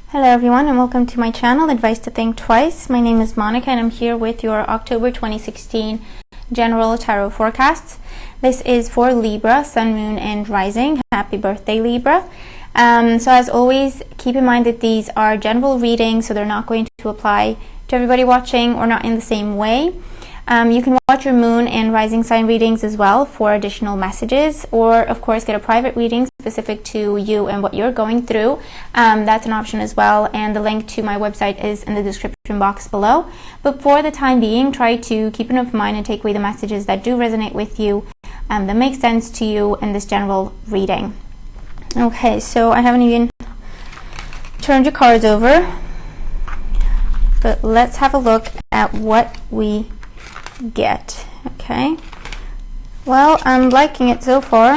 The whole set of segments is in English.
Hello everyone and welcome to my channel, Advice to Think Twice. My name is Monica and I'm here with your October 2016 General Tarot Forecasts. This is for Libra, Sun, Moon and Rising. Happy birthday Libra. So as always, keep in mind that these are general readings, so they're not going to apply to everybody watching or not in the same way. You can watch your moon and rising sign readings as well for additional messages, or of course get a private reading specific to you and what you're going through. That's an option as well, and the link to my website is in the description box below. But for the time being, try to keep an open mind and take away the messages that do resonate with you, that make sense to you in this general reading. Okay, so I haven't even turned your cards over, but let's have a look at what we get. Okay, well, I'm liking it so far.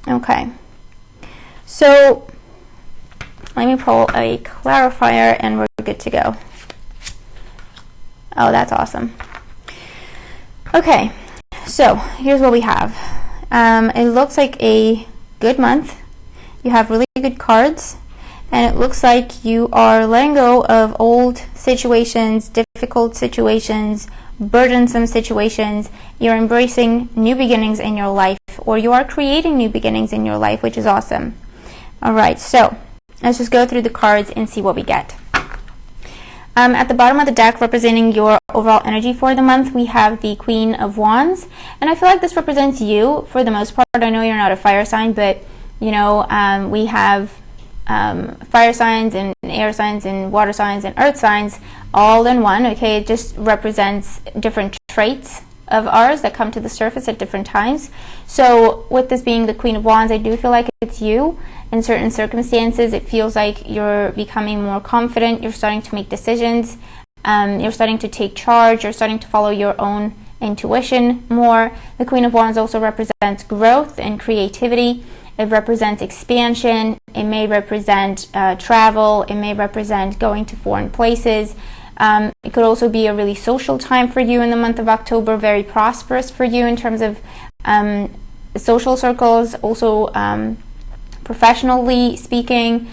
Okay, so let me pull a clarifier and we're good to go. Oh, that's awesome. Okay, so here's what we have. It looks like a good month. You have really good cards, and it looks like you are letting go of old situations, difficult situations, burdensome situations. You're embracing new beginnings in your life, or you are creating new beginnings in your life, which is awesome. Alright, so let's just go through the cards and see what we get. At the bottom of the deck, representing your overall energy for the month, we have the Queen of Wands, and I feel like this represents you for the most part. I know you're not a fire sign, but you know, we have fire signs and air signs and water signs and earth signs all in one. Okay, it just represents different traits of ours that come to the surface at different times. So with this being the Queen of Wands, I do feel like it's you. In certain circumstances, it feels like you're becoming more confident, you're starting to make decisions, you're starting to take charge, you're starting to follow your own intuition more. The Queen of Wands also represents growth and creativity. It represents expansion. It may represent travel. It may represent going to foreign places. It could also be a really social time for you in the month of October, very prosperous for you in terms of social circles, also professionally speaking.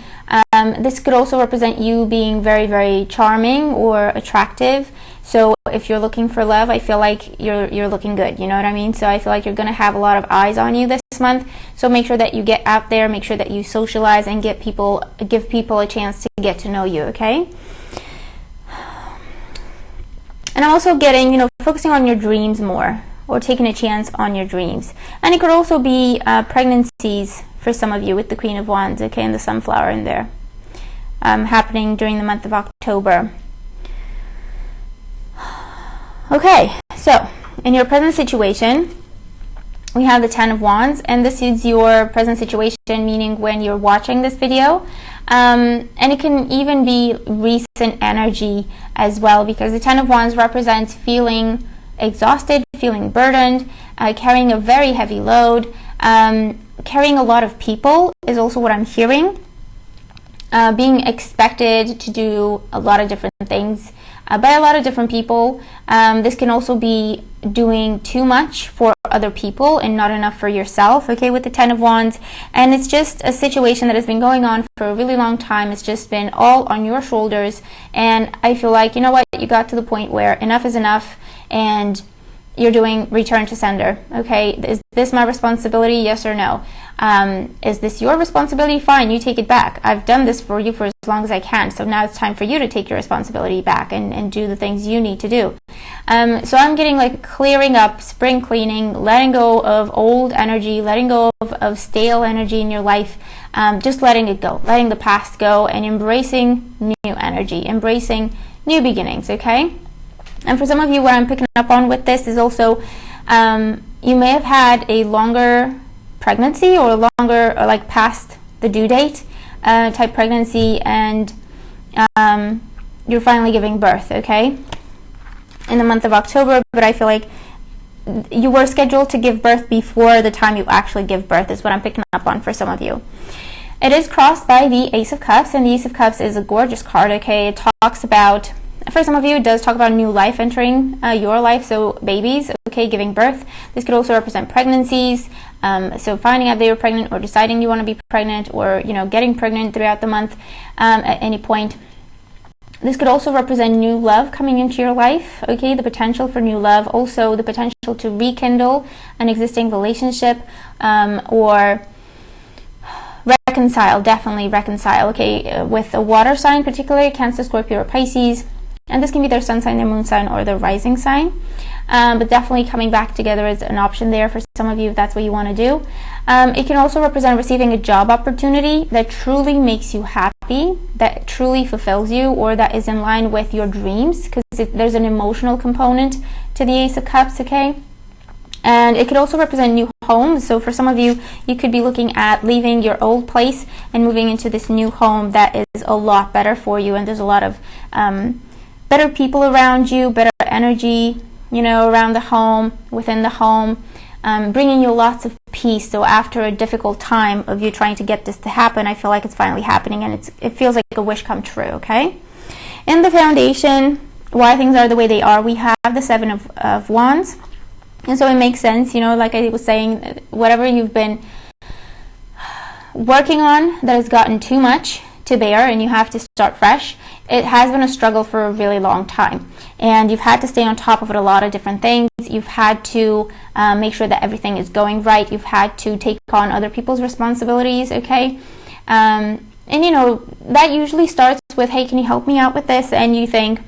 This could also represent you being very, very charming or attractive. So if you're looking for love, I feel like you're looking good, you know what I mean? So I feel like you're going to have a lot of eyes on you this month. So make sure that you get out there, make sure that you socialize and give people a chance to get to know you, okay? And I'm also getting, you know, focusing on your dreams more, or taking a chance on your dreams. And it could also be pregnancies for some of you with the Queen of Wands, okay, and the sunflower in there, happening during the month of October. Okay, so in your present situation, we have the Ten of Wands, and this is your present situation, meaning when you're watching this video. And it can even be recent energy as well, because the Ten of Wands represents feeling exhausted, feeling burdened, carrying a very heavy load, carrying a lot of people is also what I'm hearing. Being expected to do a lot of different things by a lot of different people. This can also be doing too much for other people and not enough for yourself, okay, with the Ten of Wands. And it's just a situation that has been going on for a really long time. It's just been all on your shoulders, and I feel like, you know what, you got to the point where enough is enough and you're doing return to sender. Okay, is this my responsibility? Yes or no? Is this your responsibility? Fine, you take it back. I've done this for you for as long as I can, so now it's time for you to take your responsibility back and do the things you need to do. So I'm getting like clearing up, spring cleaning, letting go of old energy, letting go of stale energy in your life, just letting it go, letting the past go, and embracing new energy, embracing new beginnings, okay? And for some of you, what I'm picking up on with this is also, you may have had a longer pregnancy, or longer, or like past the due date type pregnancy, and you're finally giving birth, okay, in the month of October. But I feel like you were scheduled to give birth before the time you actually give birth is what I'm picking up on for some of you. It is crossed by the Ace of Cups, and the Ace of Cups is a gorgeous card, okay? It talks about For some of you, it does talk about new life entering your life, so babies, okay, giving birth. This could also represent pregnancies, so finding out that you're pregnant or deciding you want to be pregnant, or, you know, getting pregnant throughout the month at any point. This could also represent new love coming into your life, okay, the potential for new love, also the potential to rekindle an existing relationship, or reconcile, definitely reconcile, okay, with a water sign, particularly Cancer, Scorpio, or Pisces. And this can be their sun sign, their moon sign, or their rising sign. But definitely coming back together is an option there for some of you if that's what you want to do. It can also represent receiving a job opportunity that truly makes you happy, that truly fulfills you, or that is in line with your dreams, because there's an emotional component to the Ace of Cups, okay? And it could also represent new homes. So for some of you, you could be looking at leaving your old place and moving into this new home that is a lot better for you, and there's a lot of better people around you, better energy, you know, around the home, within the home, bringing you lots of peace. So after a difficult time of you trying to get this to happen, I feel like it's finally happening, and it feels like a wish come true, okay? In the foundation, why things are the way they are, we have the Seven of Wands. And so it makes sense, you know, like I was saying, whatever you've been working on that has gotten too much to bear and you have to start fresh, it has been a struggle for a really long time. And you've had to stay on top of it, a lot of different things. You've had to make sure that everything is going right. You've had to take on other people's responsibilities, okay? And, you know, that usually starts with, hey, can you help me out with this? And you think,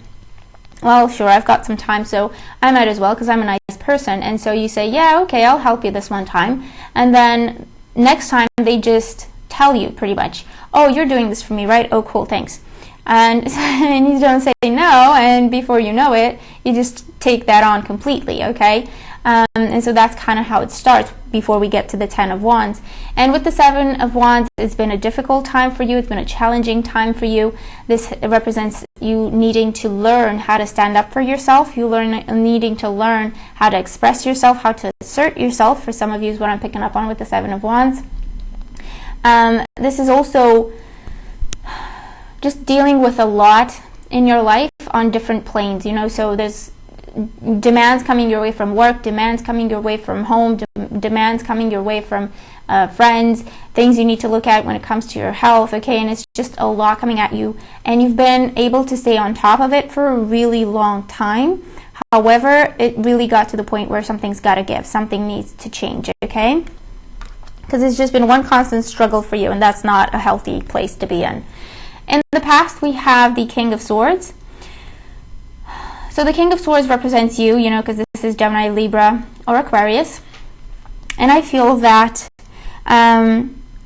well, sure, I've got some time, so I might as well, because I'm a nice person. And so you say, yeah, okay, I'll help you this one time. And then next time they just tell you pretty much, oh, you're doing this for me, right? Oh, cool, thanks. And you don't say no, and before you know it, you just take that on completely, okay? And so that's kind of how it starts before we get to the Ten of Wands. And with the Seven of Wands, it's been a difficult time for you. It's been a challenging time for you. This represents you needing to learn how to stand up for yourself. You needing to learn how to express yourself, how to assert yourself. For some of you is what I'm picking up on with the Seven of Wands. This is also just dealing with a lot in your life on different planes, you know, so there's demands coming your way from work, demands coming your way from home, demands coming your way from friends, things you need to look at when it comes to your health, okay, and it's just a lot coming at you, and you've been able to stay on top of it for a really long time. However, it really got to the point where something's got to give, something needs to change, okay, because it's just been one constant struggle for you, and that's not a healthy place to be in. In the past, we have the King of Swords. So the King of Swords represents you, you know, because this is Gemini, Libra, or Aquarius. And I feel that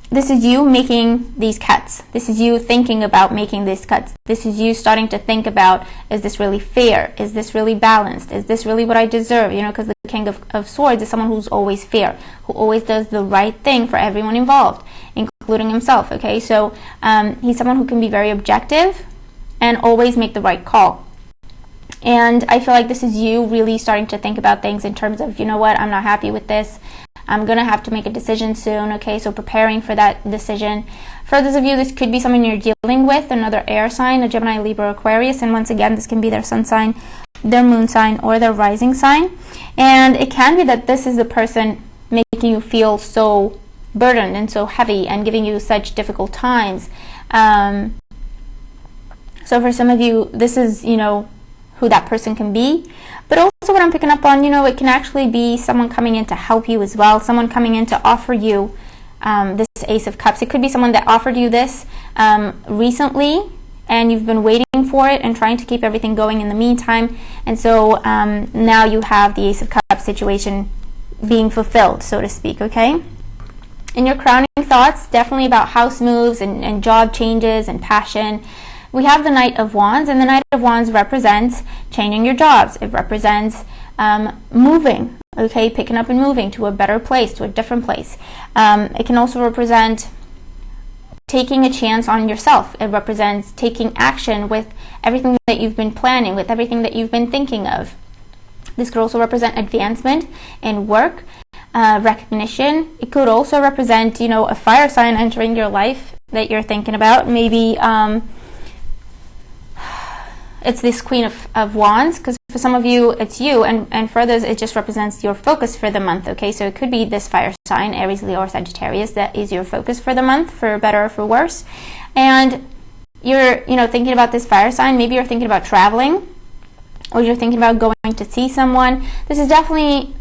this is you making these cuts. This is you thinking about making these cuts. This is you starting to think about, is this really fair? Is this really balanced? Is this really what I deserve? You know, because the King of Swords is someone who's always fair, who always does the right thing for everyone involved, including himself, okay? So he's someone who can be very objective and always make the right call. And I feel like this is you really starting to think about things in terms of, you know what, I'm not happy with this. I'm going to have to make a decision soon, okay? So preparing for that decision. For those of you, this could be someone you're dealing with, another air sign, a Gemini, Libra, Aquarius. And once again, this can be their sun sign, their moon sign, or their rising sign. And it can be that this is the person making you feel so burdened and so heavy and giving you such difficult times. So for some of you, this is, you know, who that person can be. But also what I'm picking up on, you know, it can actually be someone coming in to help you as well, someone coming in to offer you this Ace of Cups. It could be someone that offered you this recently, and you've been waiting for it and trying to keep everything going in the meantime. And so now you have the Ace of Cups situation being fulfilled, so to speak, okay? In your crowning thoughts, definitely about house moves and job changes and passion. We have the Knight of Wands, and the Knight of Wands represents changing your jobs. It represents moving, okay, picking up and moving to a better place, to a different place. It can also represent taking a chance on yourself. It represents taking action with everything that you've been planning, with everything that you've been thinking of. This could also represent advancement in work, recognition. It could also represent, you know, a fire sign entering your life that you're thinking about. Maybe it's this Queen of Wands, because for some of you it's you, and for others it just represents your focus for the month. Okay, so it could be this fire sign, Aries, Leo, or Sagittarius, that is your focus for the month, for better or for worse. And you're, thinking about this fire sign. Maybe you're thinking about traveling, or you're thinking about going to see someone. This is definitely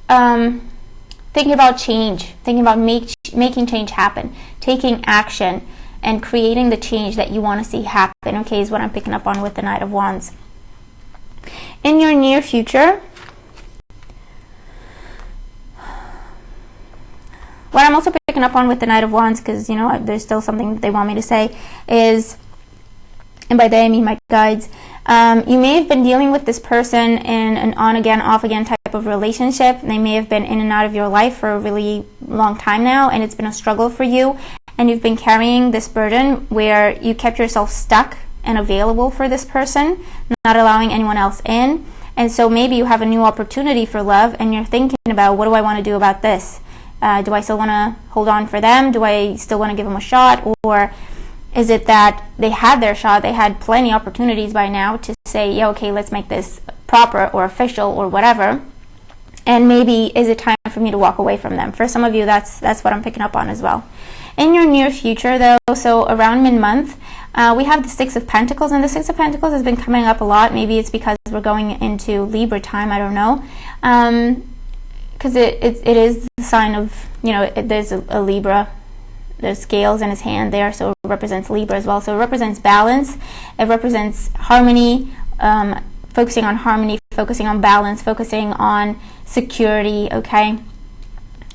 thinking about change, thinking about making change happen, taking action, and creating the change that you want to see happen, okay, is what I'm picking up on with the Knight of Wands. In your near future, what I'm also picking up on with the Knight of Wands, because, there's still something that they want me to say, is, and by they I mean my guides, you may have been dealing with this person in an on-again, off-again type of relationship. They may have been in and out of your life for a really long time now, and it's been a struggle for you. And you've been carrying this burden where you kept yourself stuck and available for this person, not allowing anyone else in. And so maybe you have a new opportunity for love, and you're thinking about, what do I want to do about this? Do I still want to hold on for them? Do I still want to give them a shot? Or is it that they had their shot, they had plenty of opportunities by now to say, yeah, okay, let's make this proper or official or whatever, and maybe is it time for me to walk away from them? For some of you, that's what I'm picking up on as well. In your near future, though, so around mid-month, we have the Six of Pentacles, and the Six of Pentacles has been coming up a lot. Maybe it's because we're going into Libra time, I don't know, because it is the sign of, there's a Libra, there's scales in his hand there, so it represents Libra as well. So it represents balance, it represents harmony, focusing on harmony, focusing on balance, focusing on security, okay?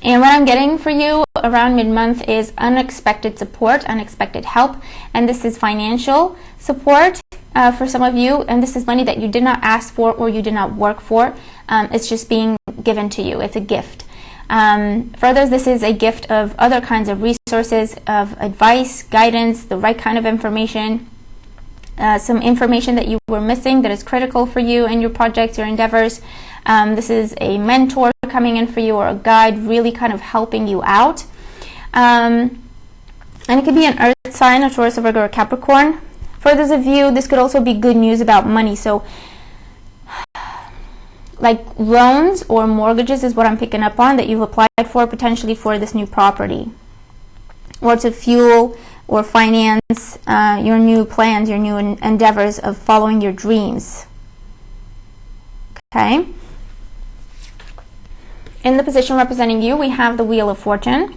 And what I'm getting for you around mid-month is unexpected support, unexpected help, and this is financial support for some of you, and this is money that you did not ask for or you did not work for. It's just being given to you. It's a gift. For others, this is a gift of other kinds of resources, of advice, guidance, the right kind of information, some information that you were missing that is critical for you in your projects, your endeavors. This is a mentor coming in for you, or a guide really kind of helping you out. And it could be an earth sign, a Taurus, a Virgo, or Capricorn. For those of you, this could also be good news about money. So like loans or mortgages is what I'm picking up on, that you've applied for potentially for this new property, or to fuel or finance your new plans, your new endeavors of following your dreams. Okay. In the position representing you, we have the Wheel of Fortune.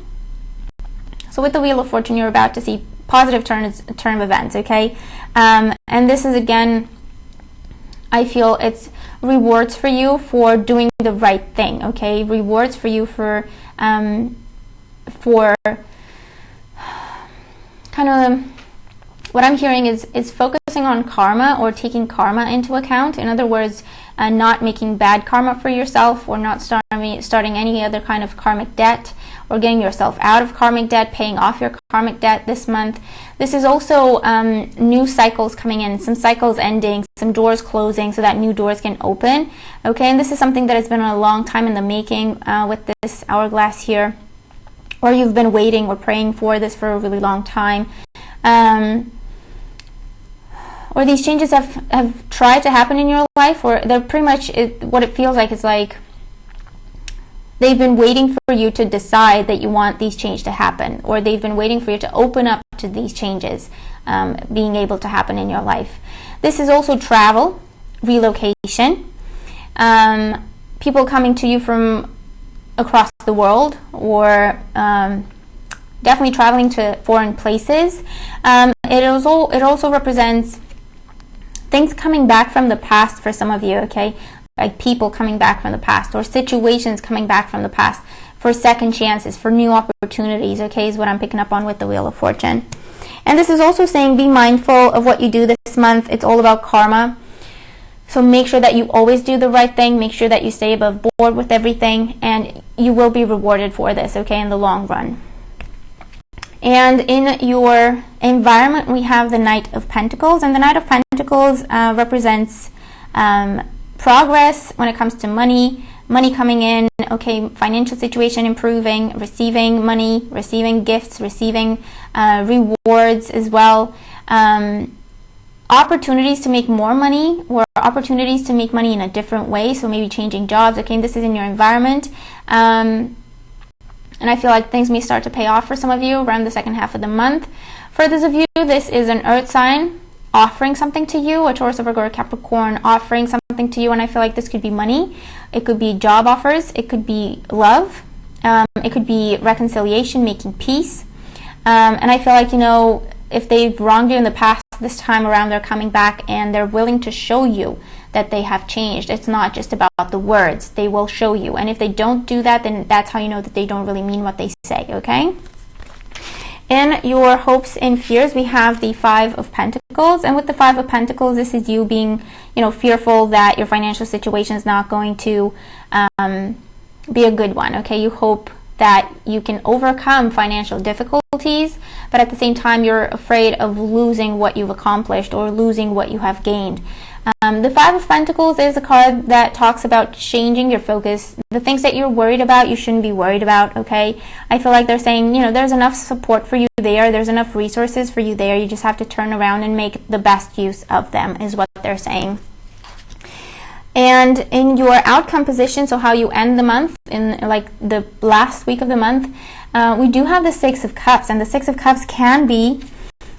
So with the Wheel of Fortune, you're about to see positive turn of events, okay? And this is, again, I feel it's rewards for you for doing the right thing, okay? Rewards for you for kind of, what I'm hearing is focusing on karma, or taking karma into account. In other words, not making bad karma for yourself, or not starting any other kind of karmic debt, or getting yourself out of karmic debt, paying off your karmic debt this month. This is also new cycles coming in, some cycles ending, some doors closing so that new doors can open. Okay, and this is something that has been a long time in the making with this hourglass here, or you've been waiting or praying for this for a really long time. Or these changes have tried to happen in your life, or they're pretty much, what it feels like is like they've been waiting for you to decide that you want these changes to happen, or they've been waiting for you to open up to these changes being able to happen in your life. This is also travel, relocation, people coming to you from across the world, or definitely traveling to foreign places. It also represents things coming back from the past for some of you, okay? Like people coming back from the past, or situations coming back from the past for second chances, for new opportunities, okay, is what I'm picking up on with the Wheel of Fortune. And this is also saying be mindful of what you do this month. It's all about karma. So make sure that you always do the right thing. Make sure that you stay above board with everything, and you will be rewarded for this, okay, in the long run. And in your environment, we have the Knight of Pentacles, and the Knight of Pentacles represents progress when it comes to money coming in, okay, financial situation improving, receiving money, receiving gifts, receiving rewards as well. opportunities to make more money, or opportunities to make money in a different way, so maybe changing jobs. Okay, this is in your environment, and I feel like things may start to pay off for some of you around the second half of the month. For those of you, this is an earth sign offering something to you, a Taurus, a Virgo, or Capricorn offering something to you, and I feel like this could be money, it could be job offers, it could be love, it could be reconciliation, making peace, and I feel like, you know, if they've wronged you in the past, this time around they're coming back and they're willing to show you that they have changed. It's not just about the words, they will show you, and if they don't do that, then that's how you know that they don't really mean what they say. Okay, in your hopes and fears, we have the Five of Pentacles, and with the Five of Pentacles, this is you being, you know, fearful that your financial situation is not going to be a good one. Okay, you hope that you can overcome financial difficulties, but at the same time you're afraid of losing what you've accomplished or losing what you have gained. The Five of Pentacles is a card that talks about changing your focus. The things that you're worried about, you shouldn't be worried about. Okay, I feel like they're saying, you know, there's enough support for you there, there's enough resources for you there, you just have to turn around and make the best use of them, is what they're saying. And in your outcome position, so how you end the month, in like the last week of the month, we do have the Six of Cups, and the Six of Cups can be,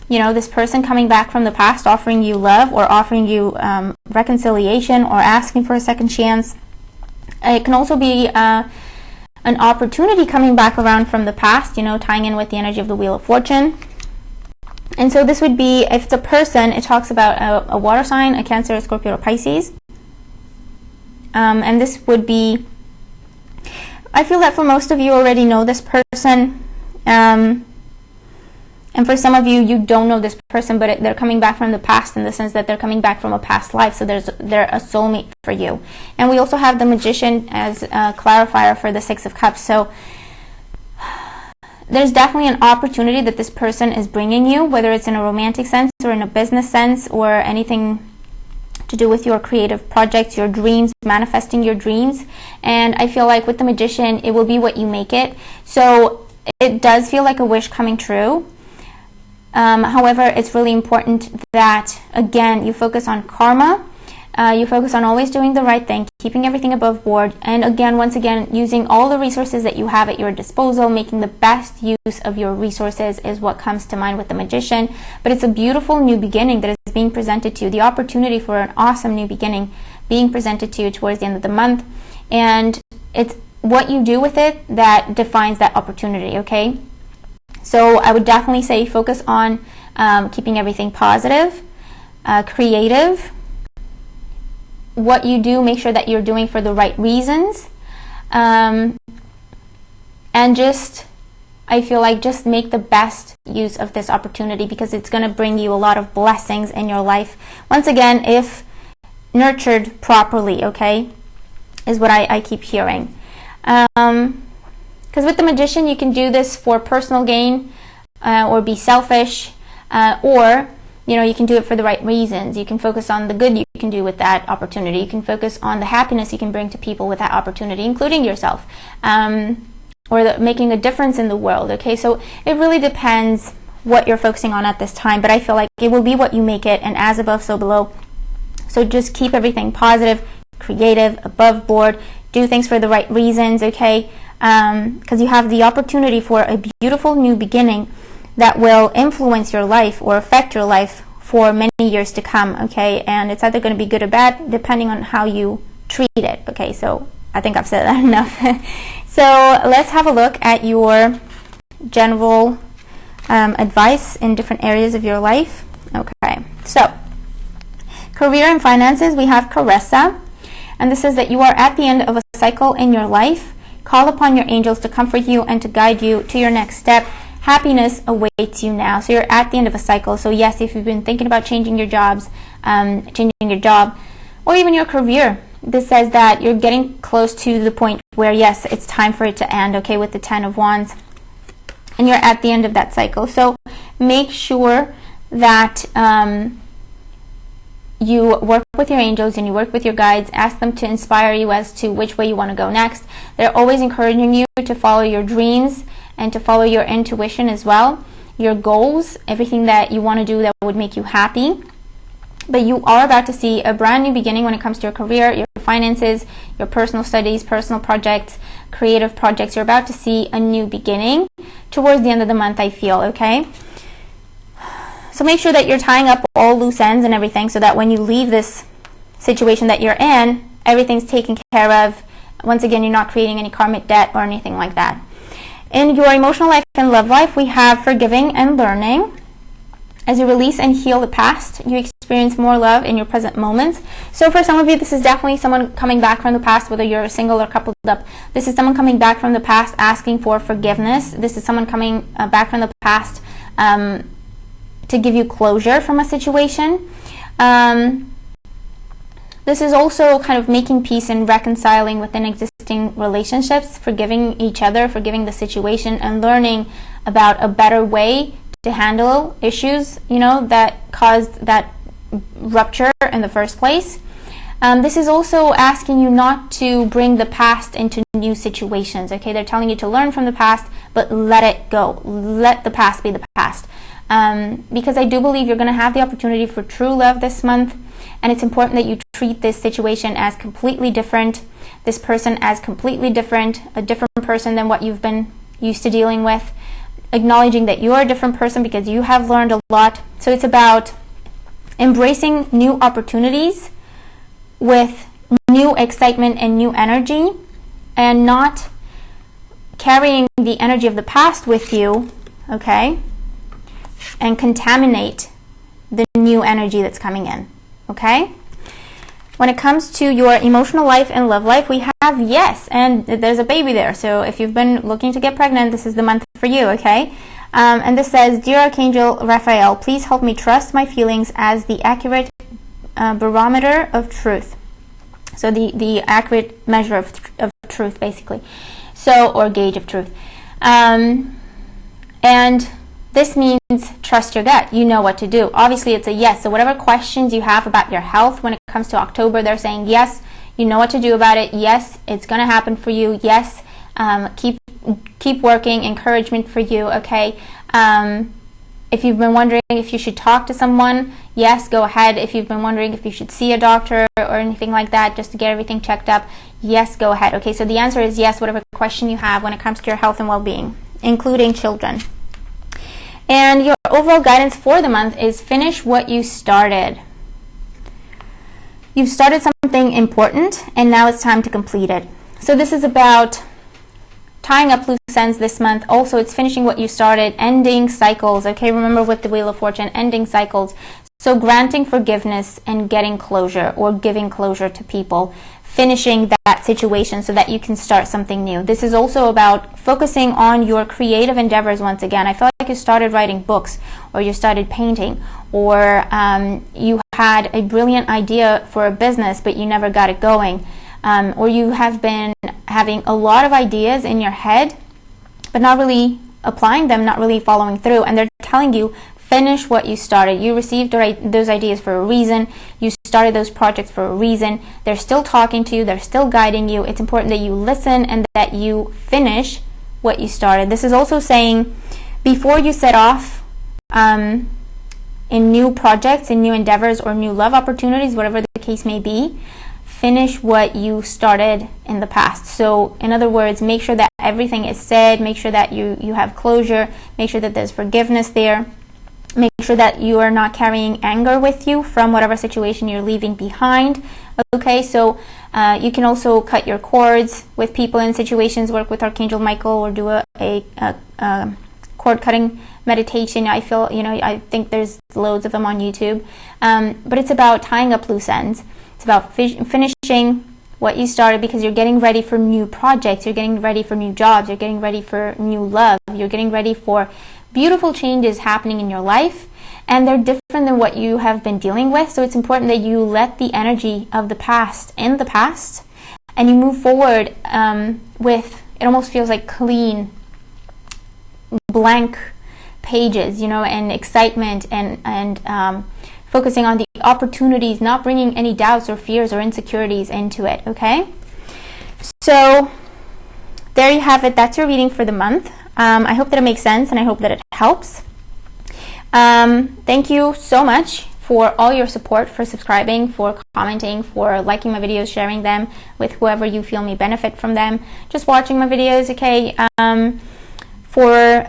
you know, this person coming back from the past offering you love, or offering you reconciliation, or asking for a second chance. It can also be an opportunity coming back around from the past, you know, tying in with the energy of the Wheel of Fortune. And so this would be, if it's a person, it talks about a water sign, a Cancer, a Scorpio, or Pisces. And this would be, I feel that for most of you already know this person, and for some of you, you don't know this person, but they're coming back from the past, in the sense that they're coming back from a past life, so they're a soulmate for you. And we also have the Magician as a clarifier for the Six of Cups, so there's definitely an opportunity that this person is bringing you, whether it's in a romantic sense or in a business sense, or anything to do with your creative projects, your dreams, manifesting your dreams. And I feel like with the Magician, it will be what you make it. So it does feel like a wish coming true. However, it's really important that, again, you focus on karma. You focus on always doing the right thing, keeping everything above board, and again, once again, using all the resources that you have at your disposal, making the best use of your resources is what comes to mind with the Magician. But it's a beautiful new beginning that is being presented to you, the opportunity for an awesome new beginning being presented to you towards the end of the month, and it's what you do with it that defines that opportunity. Okay, so I would definitely say focus on keeping everything positive, creative. What you do, make sure that you're doing for the right reasons, and just, I feel like, just make the best use of this opportunity, because it's going to bring you a lot of blessings in your life, once again, if nurtured properly. Okay, is what I keep hearing, because with the Magician, you can do this for personal gain, or be selfish, or, you know, you can do it for the right reasons. You can focus on the good you can do with that opportunity. You can focus on the happiness you can bring to people with that opportunity, including yourself, or making a difference in the world. Okay, so it really depends what you're focusing on at this time, but I feel like it will be what you make it, and as above, so below. So just keep everything positive, creative, above board, do things for the right reasons, okay, because you have the opportunity for a beautiful new beginning that will influence your life or affect your life for many years to come. Okay, and it's either going to be good or bad depending on how you treat it. Okay, so I think I've said that enough. So let's have a look at your general advice in different areas of your life. Okay, so career and finances, we have Caressa, and this says that you are at the end of a cycle in your life. Call upon your angels to comfort you and to guide you to your next step. Happiness awaits you now. So you're at the end of a cycle. So yes, if you've been thinking about changing your jobs, changing your job, or even your career, this says that you're getting close to the point where, yes, it's time for it to end, okay, with the Ten of Wands. And you're at the end of that cycle. So make sure that you work with your angels and you work with your guides. Ask them to inspire you as to which way you want to go next. They're always encouraging you to follow your dreams and to follow your intuition as well, your goals, everything that you want to do that would make you happy. but you are about to see a brand new beginning when it comes to your career, your finances, your personal studies, personal projects, creative projects. You're about to see a new beginning towards the end of the month, I feel, okay? So make sure that you're tying up all loose ends and everything so that when you leave this situation that you're in, everything's taken care of. Once again, you're not creating any karmic debt or anything like that. In your emotional life and love life, we have forgiving and learning. As you release and heal the past, you experience more love in your present moments. So for some of you, this is definitely someone coming back from the past, whether you're single or coupled up. This is someone coming back from the past asking for forgiveness. This is someone coming back from the past to give you closure from a situation. This is also kind of making peace and reconciling within existing relationships, forgiving each other, forgiving the situation, and learning about a better way to handle issues, that caused that rupture in the first place. This is also asking you not to bring the past into new situations, okay? They're telling you to learn from the past, but let it go. Let the past be the past. Because I do believe you're going to have the opportunity for true love this month, and it's important that you treat this situation as completely different, this person as completely different, a different person than what you've been used to dealing with, acknowledging that you're a different person because you have learned a lot. So it's about embracing new opportunities with new excitement and new energy, and not carrying the energy of the past with you, okay, and contaminate the new energy that's coming in, okay? When it comes to your emotional life and love life, we have yes, and there's a baby there. So if you've been looking to get pregnant, this is the month for you, okay? And this says, Dear Archangel Raphael, please help me trust my feelings as the accurate barometer of truth. So the accurate measure of truth, basically. So, or gauge of truth. And this means trust your gut. You know what to do. Obviously, it's a yes. So whatever questions you have about your health when it comes to October, they're saying yes, you know what to do about it. Yes, it's going to happen for you. Yes, keep working. Encouragement for you, okay? If you've been wondering if you should talk to someone, yes, go ahead. If you've been wondering if you should see a doctor or anything like that just to get everything checked up, yes, go ahead. Okay, so the answer is yes, whatever question you have when it comes to your health and well-being, including children. And your overall guidance for the month is finish what you started. You've started something important, and now it's time to complete it. So this is about tying up loose ends this month. Also, it's finishing what you started, ending cycles. Okay, remember with the Wheel of Fortune, ending cycles. So granting forgiveness and getting closure, or giving closure to people. Finishing that situation so that you can start something new. This is also about focusing on your creative endeavors once again. I feel like you started writing books, or you started painting, or you had a brilliant idea for a business but you never got it going, or you have been having a lot of ideas in your head but not really applying them, not really following through, and they're telling you finish what you started. You received those ideas for a reason. You started those projects for a reason. They're still talking to you. They're still guiding you. It's important that you listen and that you finish what you started. This is also saying before you set off in new projects, in new endeavors, or new love opportunities, whatever the case may be, finish what you started in the past. So in other words, make sure that everything is said. Make sure that you have closure. Make sure that there's forgiveness there. Make sure that you are not carrying anger with you from whatever situation you're leaving behind. Okay, so you can also cut your cords with people in situations, work with Archangel Michael, or do a cord cutting meditation. I think there's loads of them on YouTube. But it's about tying up loose ends. It's about finishing what you started, because you're getting ready for new projects. You're getting ready for new jobs. You're getting ready for new love. You're getting ready for beautiful changes happening in your life, and they're different than what you have been dealing with. So it's important that you let the energy of the past in the past, and you move forward with, it almost feels like clean, blank pages, and excitement, and focusing on the opportunities, not bringing any doubts or fears or insecurities into it, okay? So there you have it. That's your reading for the month. I hope that it makes sense, and I hope that it helps. Thank you so much for all your support, for subscribing, for commenting, for liking my videos, sharing them with whoever you feel may benefit from them, just watching my videos, okay, for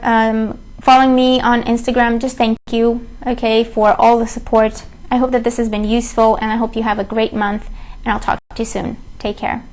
following me on Instagram. Just thank you, okay, for all the support. I hope that this has been useful, and I hope you have a great month, and I'll talk to you soon. Take care.